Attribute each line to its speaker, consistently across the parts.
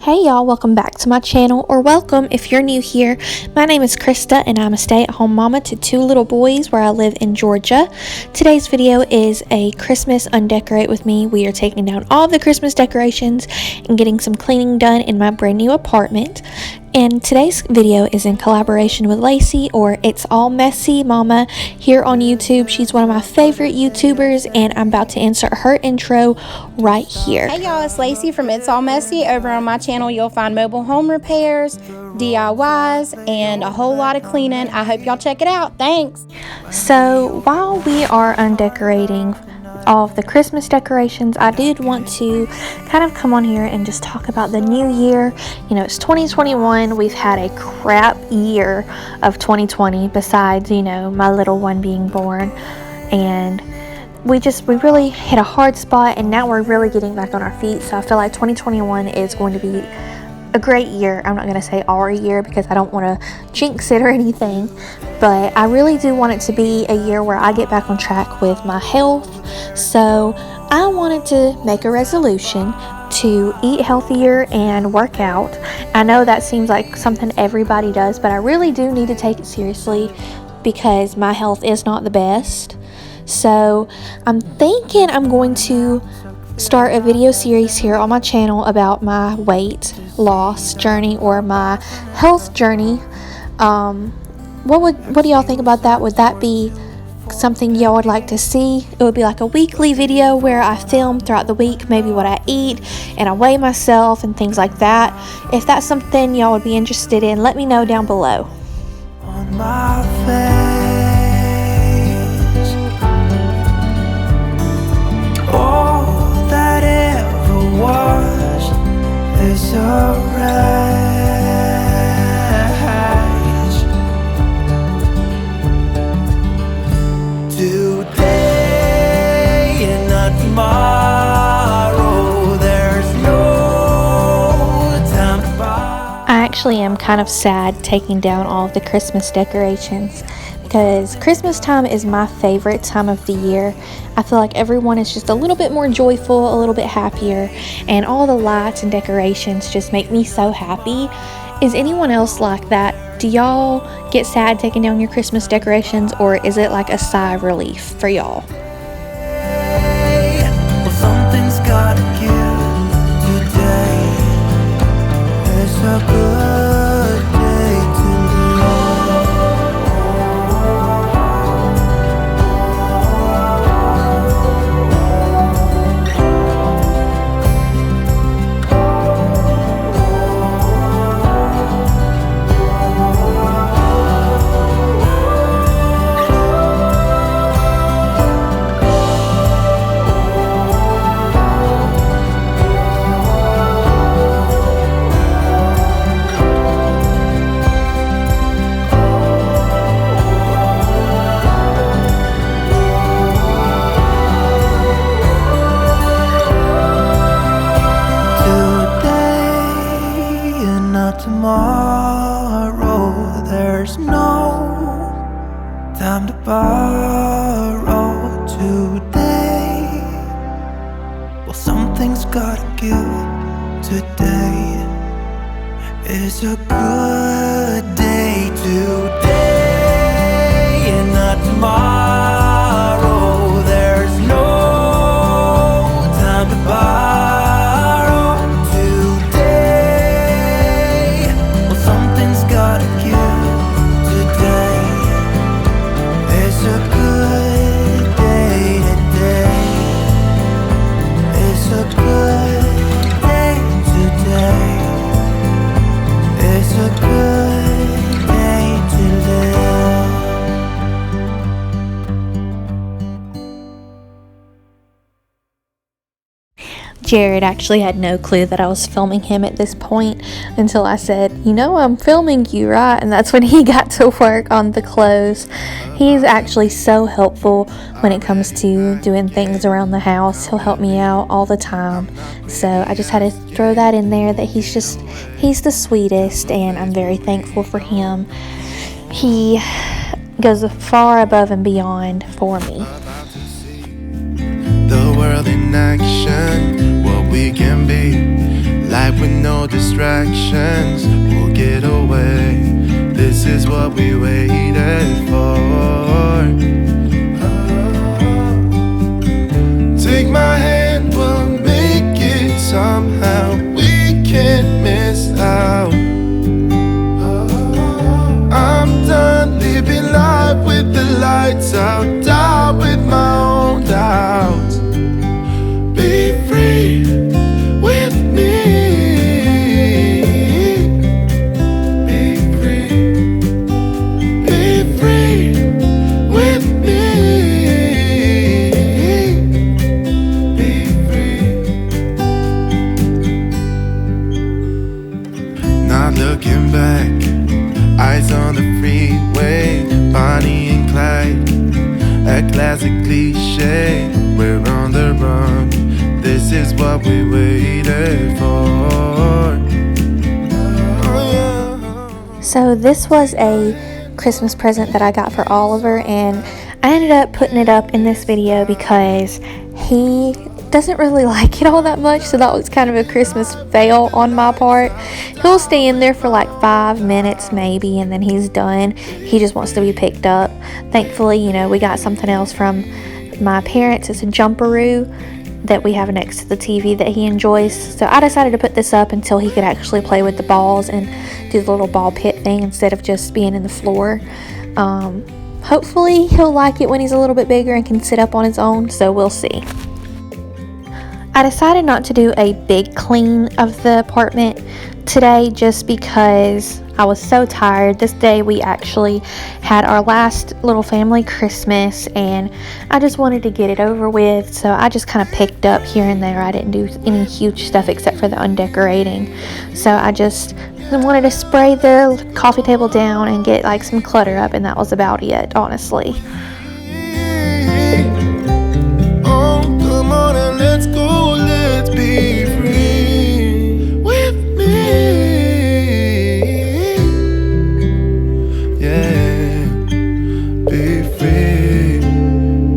Speaker 1: Hey y'all, welcome back to my channel, or welcome if you're new here. My name is Krista and I'm a stay-at-home mama to two little boys where I live in Georgia. Today's video is a Christmas undecorate with me. We are taking down all the Christmas decorations and getting some cleaning done in my brand new apartment. And today's video is in collaboration with Lacey, or It's All Messy Mama, here on YouTube. She's one of my favorite YouTubers, and I'm about to insert her intro right here.
Speaker 2: Hey y'all, it's Lacey from It's All Messy. Over on my channel, you'll find mobile home repairs, DIYs, and a whole lot of cleaning. I hope y'all check it out. Thanks.
Speaker 1: So while we are undecorating all of the Christmas decorations, I did want to kind of come on here and just talk about the new year. You know, it's 2021. We've had a crap year of 2020 besides, you know, my little one being born, and we really hit a hard spot, and now we're really getting back on our feet. So I feel like 2021 is going to be a great year. I'm not going to say our year because I don't want to jinx it or anything, but I really do want it to be a year where I get back on track with my health. So I wanted to make a resolution to eat healthier and work out. I know that seems like something everybody does, but I really do need to take it seriously because my health is not the best. So I'm thinking I'm going to start a video series here on my channel about my weight loss journey or my health journey. What do y'all think about that? Would that be something y'all would like to see? It would be like a weekly video where I film throughout the week, maybe what I eat and I weigh myself and things like that. If that's something y'all would be interested in, let me know down below.
Speaker 3: On my face, all that ever was is a rage. Today and not tomorrow, there's no time to buy.
Speaker 1: I actually am kind of sad taking down all of the Christmas decorations because Christmas time is my favorite time of the year. I feel like everyone is just a little bit more joyful, a little bit happier, and all the lights and decorations just make me so happy. Is anyone else like that? Do y'all get sad taking down your Christmas decorations, or is it like a sigh of relief for y'all?
Speaker 3: Well, something's gotta give today. It's a good day to tomorrow, there's no time to borrow today. Well, something's gotta give today. It's a good day today and not tomorrow. There's no time to borrow.
Speaker 1: Jared actually had no clue that I was filming him at this point until I said, you know, I'm filming you, right? And that's when he got to work on the clothes. He's actually so helpful when it comes to doing things around the house. He'll help me out all the time. So I just had to throw that in there, that he's the sweetest, and I'm very thankful for him. He goes far above and beyond for me.
Speaker 4: The world in action, what we can be. Life with no distractions, we'll get away. This is what we waited for. Take my hand, we'll make it somehow. We can't miss out. I'm done living life with the lights out. Die with my own doubts. Be free with me. Be free. Be free with me. Be free. Not looking back. Eyes on the freeway, Bonnie and Clyde, a classic cliche. We're on the run. This is what we waited for. Oh, yeah.
Speaker 1: So this was a Christmas present that I got for Oliver, and I ended up putting it up in this video because he doesn't really like it all that much, so that was kind of a Christmas fail on my part. He'll stay in there for like 5 minutes maybe, and then he's done. He just wants to be picked up. Thankfully, you know, we got something else from my parents. It's a jumperoo that we have next to the TV that he enjoys, so I decided to put this up until he could actually play with the balls and do the little ball pit thing instead of just being in the floor. Hopefully he'll like it when he's a little bit bigger and can sit up on his own, so we'll see. I decided not to do a big clean of the apartment today just because I was so tired. This day we actually had our last little family Christmas, and I just wanted to get it over with, so I just kind of picked up here and there. I didn't do any huge stuff except for the undecorating, so I just wanted to spray the coffee table down and get like some clutter up, and that was about it, honestly.
Speaker 4: Oh, come on and let's go, let's be free with me. Yeah, be free,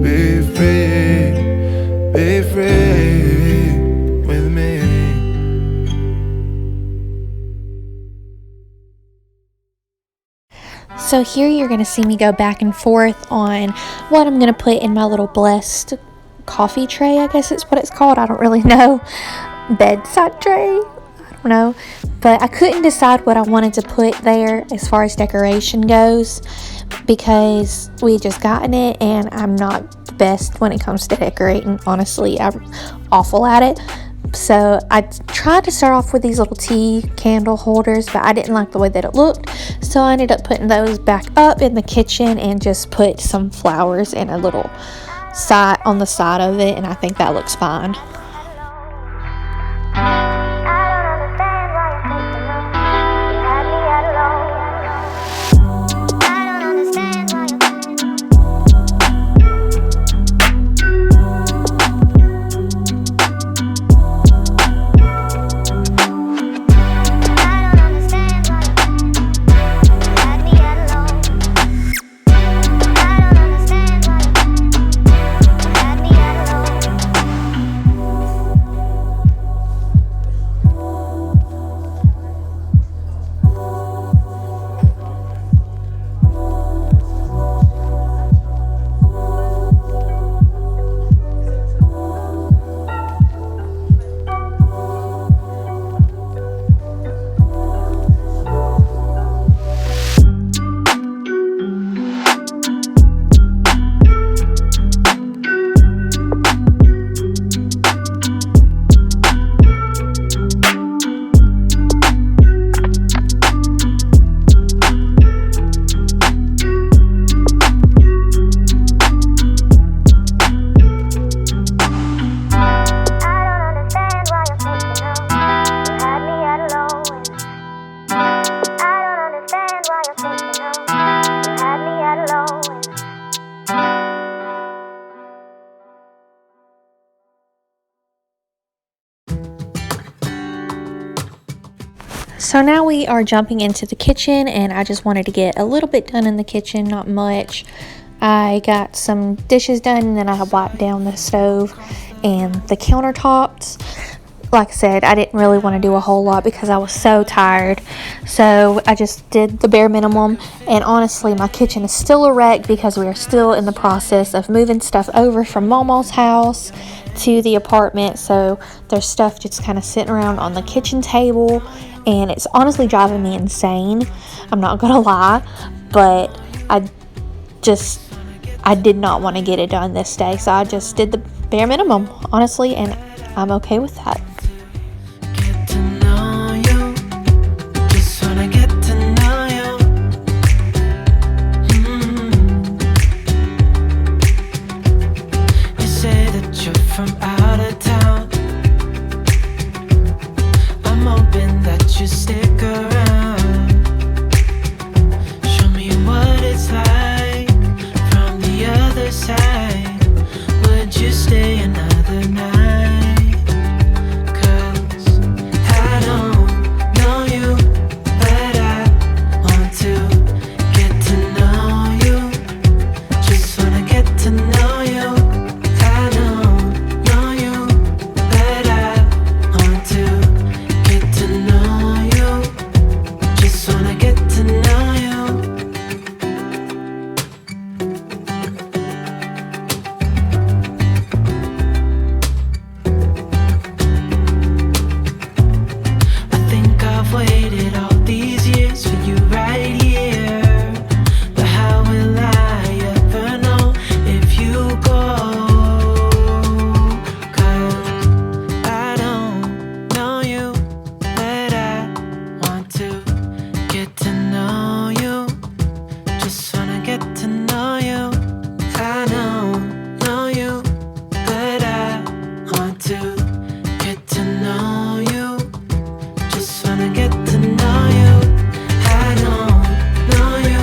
Speaker 4: be free, be free with me.
Speaker 1: So here you're going to see me go back and forth on what I'm going to put in my little blessed coffee tray, I guess it's what it's called. I don't really know. Bedside tray? I don't know. But I couldn't decide what I wanted to put there as far as decoration goes because we had just gotten it, and I'm not the best when it comes to decorating. Honestly, I'm awful at it. So I tried to start off with these little tea candle holders, but I didn't like the way that it looked, so I ended up putting those back up in the kitchen and just put some flowers in a little side on the side of it, and I think that looks fine. So now we are jumping into the kitchen, and I just wanted to get a little bit done in the kitchen, not much. I got some dishes done, and then I wiped down the stove and the countertops. like I said, I didn't really want to do a whole lot because I was so tired. So I just did the bare minimum. And honestly, my kitchen is still a wreck because we are still in the process of moving stuff over from Mama's house to the apartment. So there's stuff just kind of sitting around on the kitchen table, and it's honestly driving me insane. I'm not gonna lie, but I did not want to get it done this day, so I just did the bare minimum, honestly, and I'm okay with that.
Speaker 3: Get to know you. Just wanna get to know you. You say that you're from out of town. I'm hoping that you stick around. Show me what it's like from the other side. Would you stay another night? Waited all these years for you right here, but how will I ever know if you go? 'Cause I don't know you, but I want to get to know you. Just wanna get to know you. I don't know you, but I want to get to know you. Just wanna get to know you. I don't know you,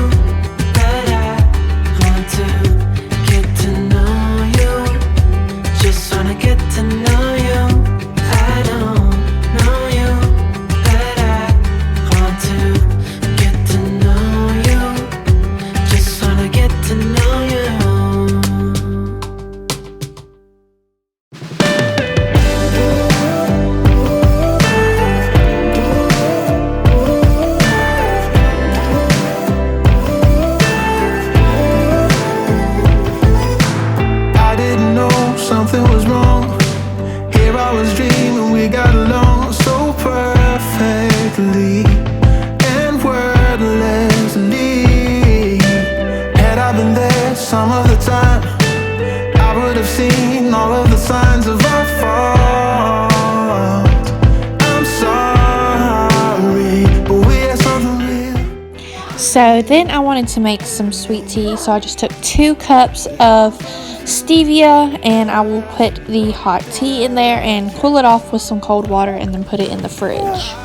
Speaker 3: but I want to get to know you. Just wanna get to know you. I don't know you, but I want to get to know you. Just wanna get to know you.
Speaker 4: Something was wrong. Here I was dreaming we got along so perfectly and wordlessly. Had I been there some of the time, I would have seen all of the signs of our fault. I'm sorry, but we had something real.
Speaker 1: So then I wanted to make some sweet tea, so I just took 2 cups of stevia, and I will put the hot tea in there and cool it off with some cold water and then put it in the fridge.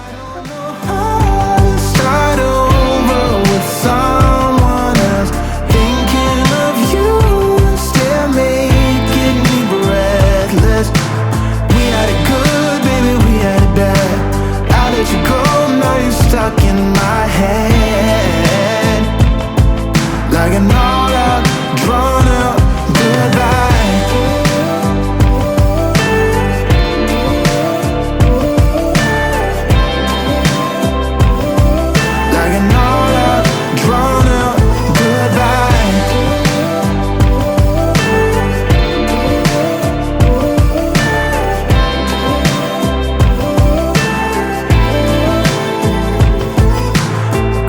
Speaker 4: Start over with someone else, thinking of you, still making me breathless. We had it good, baby, we had it bad. I let you go, now you're stuck in my head, like an all-out, drawn-out goodbye. Like an all-out, drawn-out goodbye.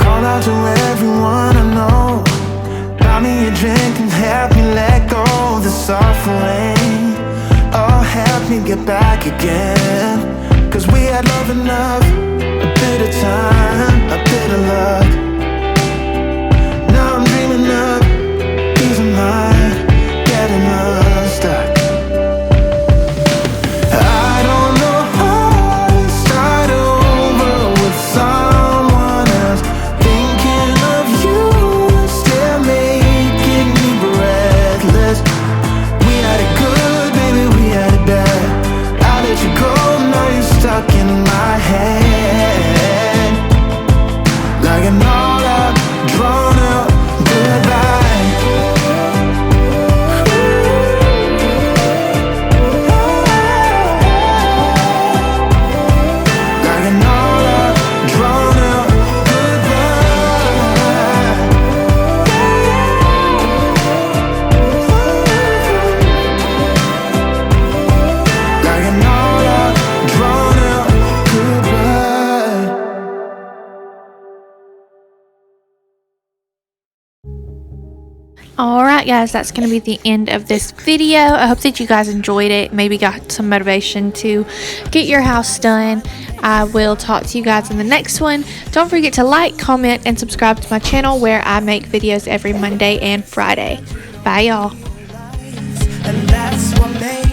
Speaker 4: Call out to everyone I know, buy me a drink and help me let go of the suffering. Oh, help me get back again. 'Cause we had love enough, a bit of time, a bit of luck. Now I'm dreaming of peace of mind, getting unstuck. I don't know how to start over with someone else, thinking of you, still making me breathless. We had it good, baby, we had it bad. I let you go, now you're stuck in my head, like an
Speaker 1: Alright guys, that's going to be the end of this video. I hope that you guys enjoyed it, maybe got some motivation to get your house done. I will talk to you guys in the next one. Don't forget to like, comment, and subscribe to my channel where I make videos every Monday and Friday. Bye y'all.
Speaker 4: And that's what made